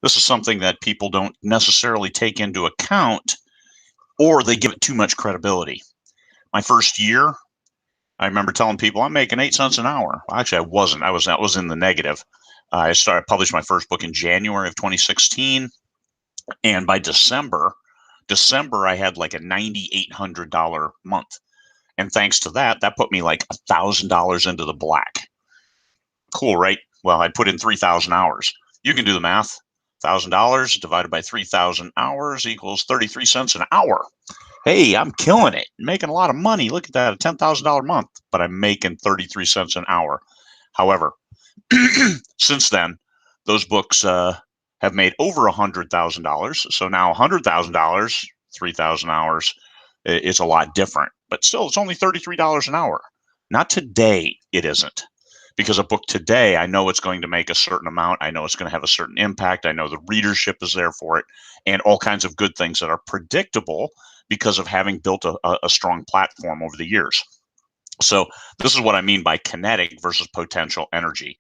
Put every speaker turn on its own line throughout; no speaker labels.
This is something that people don't necessarily take into account, or they give it too much credibility. My first year, I remember telling people I'm making 8 cents an hour. Actually, I wasn't. I was in the negative. I published my first book in January of 2016, and by December, I had like a $9,800 month. And thanks to that, that put me like $1,000 into the black. Cool, right? Well, I put in 3,000 hours. You can do the math. $1,000 divided by 3,000 hours equals 33 cents an hour. Hey, I'm killing it, making a lot of money. Look at that, a $10,000 month, but I'm making 33 cents an hour. However, since then, those books have made over $100,000. So now $100,000, 3,000 hours, is a lot different. But still, it's only $33 an hour. Not today, it isn't. Because a book today, I know it's going to make a certain amount. I know it's going to have a certain impact. I know the readership is there for it, and all kinds of good things that are predictable because of having built a strong platform over the years. So this is what I mean by kinetic versus potential energy.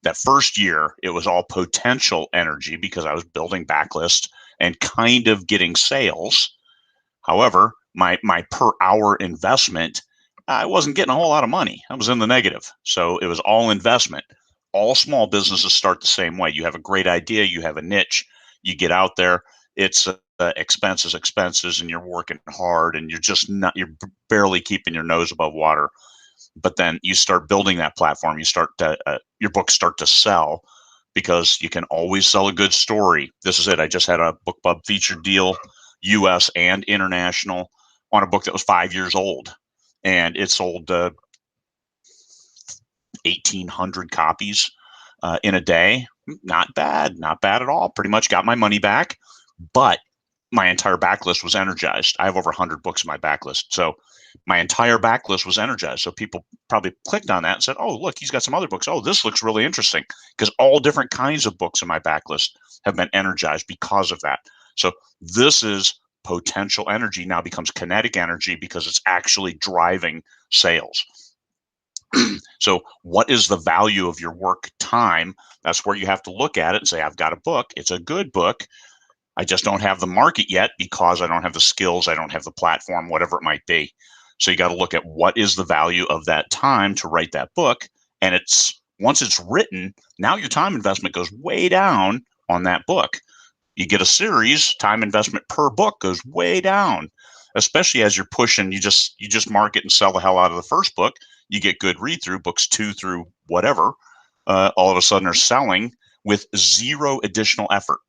That first year, it was all potential energy because I was building backlist and kind of getting sales. However, my per hour investment, I wasn't getting a whole lot of money. I was in the negative. So it was all investment. All small businesses start the same way. You have a great idea, you have a niche, you get out there, it's expenses, and you're working hard, and you're barely keeping your nose above water. But then you start building that platform. Your books start to sell because you can always sell a good story. This is it. I just had a BookBub featured deal, U.S. and international, on a book that was 5 years old, and it sold 1,800 copies in a day. Not bad at all. Pretty much got my money back, but my entire backlist was energized. I have over 100 books in my backlist. So my entire backlist was energized. So people probably clicked on that and said, oh, look, he's got some other books. Oh, this looks really interesting, because all different kinds of books in my backlist have been energized because of that. So this is potential energy now becomes kinetic energy because it's actually driving sales. So what is the value of your work time? That's where you have to look at it and say, I've got a book. It's a good book. I just don't have the market yet because I don't have the skills. I don't have the platform, whatever it might be. So you got to look at what is the value of that time to write that book. And once it's written, now your time investment goes way down on that book. You get a series, time investment per book goes way down, especially as you're pushing. You just market and sell the hell out of the first book. You get good read through books 2 through whatever. All of a sudden are selling with zero additional effort.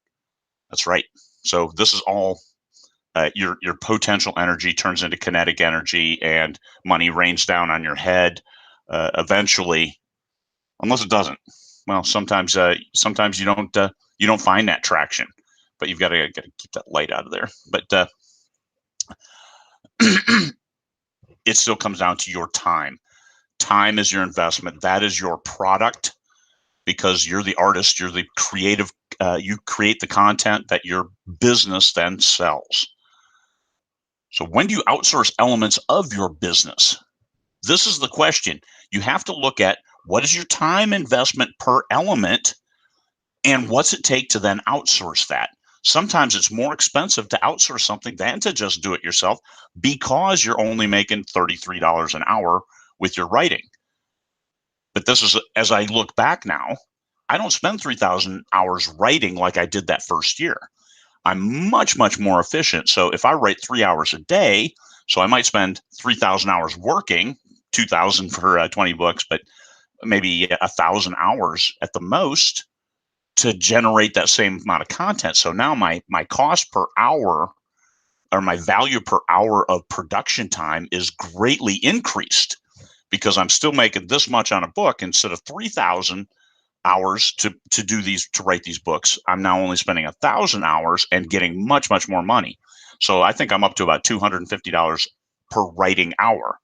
That's right. So this is all your potential energy turns into kinetic energy, and money rains down on your head eventually, unless it doesn't. Well, sometimes you don't find that traction, but you've got to keep that light out of there. But it still comes down to your time. Time is your investment. That is your product, because you're the artist, you're the creative, you create the content that your business then sells. So when do you outsource elements of your business? This is the question. You have to look at what is your time investment per element, and what's it take to then outsource that. Sometimes it's more expensive to outsource something than to just do it yourself, because you're only making $33 an hour with your writing. But this is, as I look back now, I don't spend 3,000 hours writing like I did that first year. I'm much, much more efficient. So if I write 3 hours a day, so I might spend 3,000 hours working, 2,000 for 20 books, but maybe 1,000 hours at the most to generate that same amount of content. So now my cost per hour, or my value per hour of production time, is greatly increased, because I'm still making this much on a book instead of 3,000 hours to write these books. I'm now only spending 1,000 hours and getting much, much more money. So I think I'm up to about $250 per writing hour.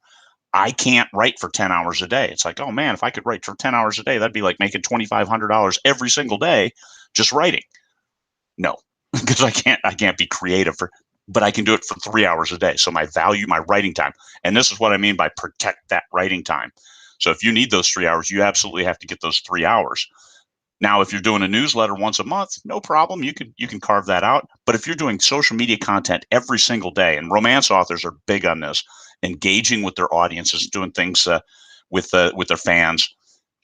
I can't write for 10 hours a day. It's like, oh man, if I could write for 10 hours a day, that'd be like making $2,500 every single day just writing. No, because I can't be creative but I can do it for 3 hours a day. So my value, my writing time, and this is what I mean by protect that writing time. So if you need those 3 hours, you absolutely have to get those 3 hours. Now, if you're doing a newsletter once a month, no problem. You can carve that out. But if you're doing social media content every single day, and romance authors are big on this, engaging with their audiences, doing things with their fans.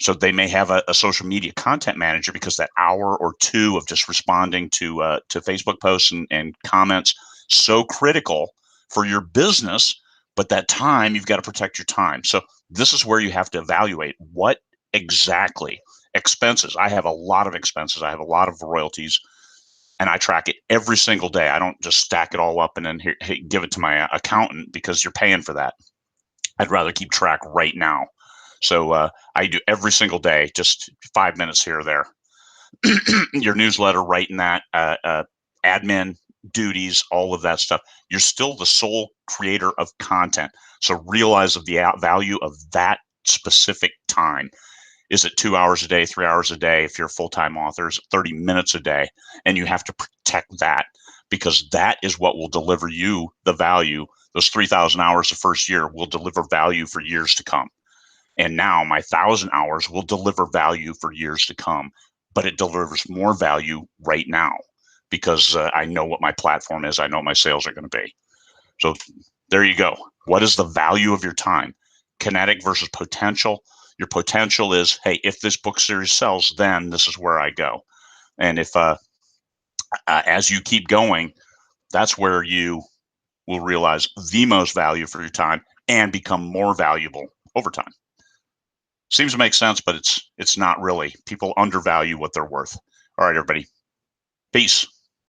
So they may have a social media content manager, because that hour or two of just responding to Facebook posts and comments, so critical for your business. But that time, you've got to protect your time. So this is where you have to evaluate what exactly expenses. I have a lot of expenses. I have a lot of royalties, and I track it every single day. I don't just stack it all up and then give it to my accountant, because you're paying for that. I'd rather keep track right now. So I do every single day, just 5 minutes here or there. Your newsletter, writing that, admin duties, all of that stuff. You're still the sole creator of content. So realize of the value of that specific time. Is it 2 hours a day, 3 hours a day? If you're a full-time author, is it 30 minutes a day? And you have to protect that, because that is what will deliver you the value. Those 3,000 hours the first year will deliver value for years to come. And now my 1,000 hours will deliver value for years to come, but it delivers more value right now, because I know what my platform is. I know what my sales are going to be. So there you go. What is the value of your time? Kinetic versus potential. Your potential is, hey, if this book series sells, then this is where I go. And if as you keep going, that's where you will realize the most value for your time and become more valuable over time. Seems to make sense, but it's not really. People undervalue what they're worth. All right, everybody. Peace.